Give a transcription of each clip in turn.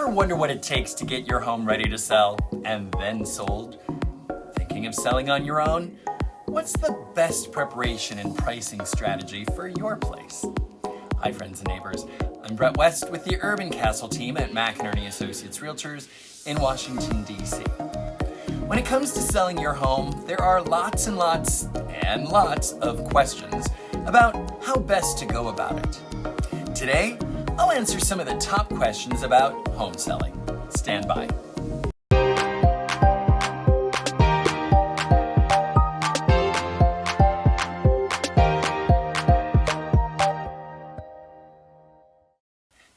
Ever wonder what it takes to get your home ready to sell and then sold? Thinking of selling on your own? What's the best preparation and pricing strategy for your place? Hi friends and neighbors, I'm Brett West with the UrbanCastle team at McInerney Associates Realtors in Washington, D.C. When it comes to selling your home, there are lots and lots and lots of questions about how best to go about it. Today, I'll answer some of the top questions about home selling. Stand by.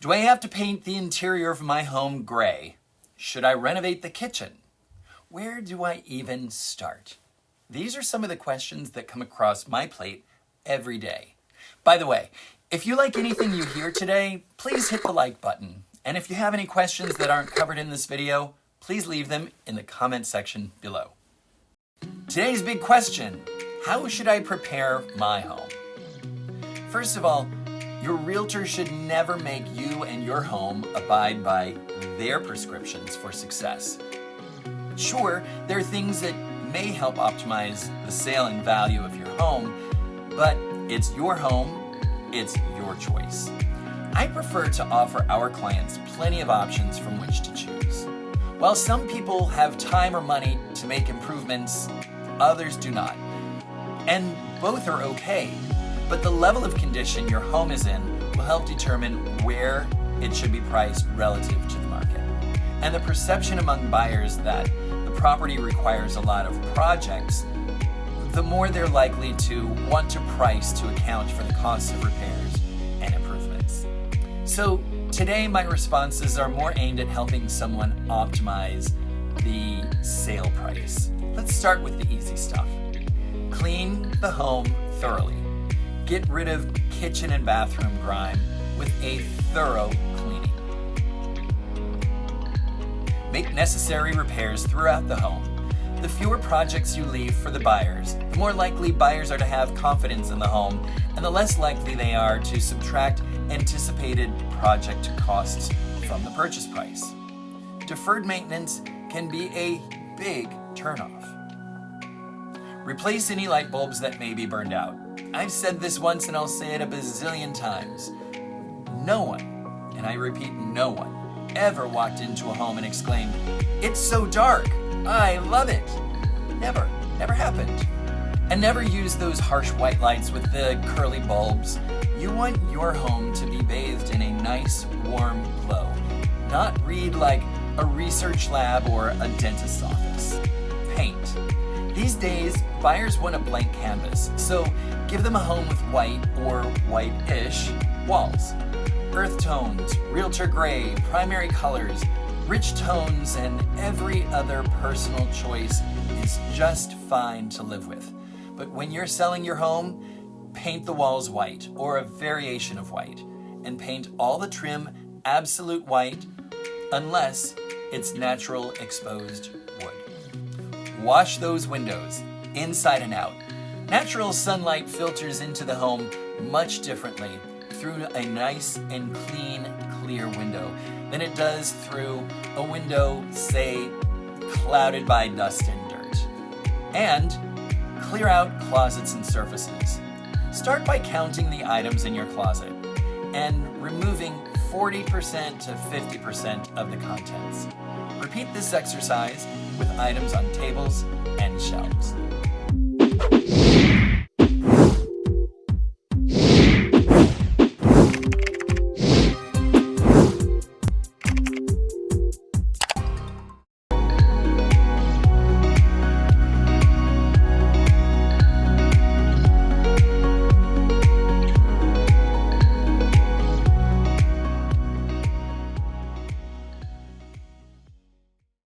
Do I have to paint the interior of my home gray? Should I renovate the kitchen? Where do I even start? These are some of the questions that come across my plate every day. By the way, if you like anything you hear today, please hit the like button. And if you have any questions that aren't covered in this video, please leave them in the comment section below. Today's big question: how should I prepare my home? First of all, your realtor should never make you and your home abide by their prescriptions for success. Sure, there are things that may help optimize the sale and value of your home, but it's your home, it's your choice. I prefer to offer our clients plenty of options from which to choose. While some people have time or money to make improvements, others do not. And both are okay, but the level of condition your home is in will help determine where it should be priced relative to the market. And the perception among buyers that the property requires a lot of projects, the more they're likely to want to price to account for the cost of repairs and improvements. So today my responses are more aimed at helping someone optimize the sale price. Let's start with the easy stuff. Clean the home thoroughly. Get rid of kitchen and bathroom grime with a thorough cleaning. Make necessary repairs throughout the home. The fewer projects you leave for the buyers, the more likely buyers are to have confidence in the home, and the less likely they are to subtract anticipated project costs from the purchase price. Deferred maintenance can be a big turnoff. Replace any light bulbs that may be burned out. I've said this once and I'll say it a bazillion times. No one, and I repeat no one, ever walked into a home and exclaimed, "It's so dark, I love it." Never happened. And never use those harsh white lights with the curly bulbs. You want your home to be bathed in a nice, warm glow, not read like a research lab or a dentist's office. Paint. These days, buyers want a blank canvas, so give them a home with white or white-ish walls. Earth tones, realtor gray, primary colors, rich tones, and every other personal choice is just fine to live with. But when you're selling your home, paint the walls white or a variation of white, and paint all the trim absolute white unless it's natural exposed wood. Wash those windows inside and out. Natural sunlight filters into the home much differently through a nice and clean, clear window than it does through a window, say, clouded by dust and dirt. And clear out closets and surfaces. Start by counting the items in your closet and removing 40% to 50% of the contents. Repeat this exercise with items on tables and shelves.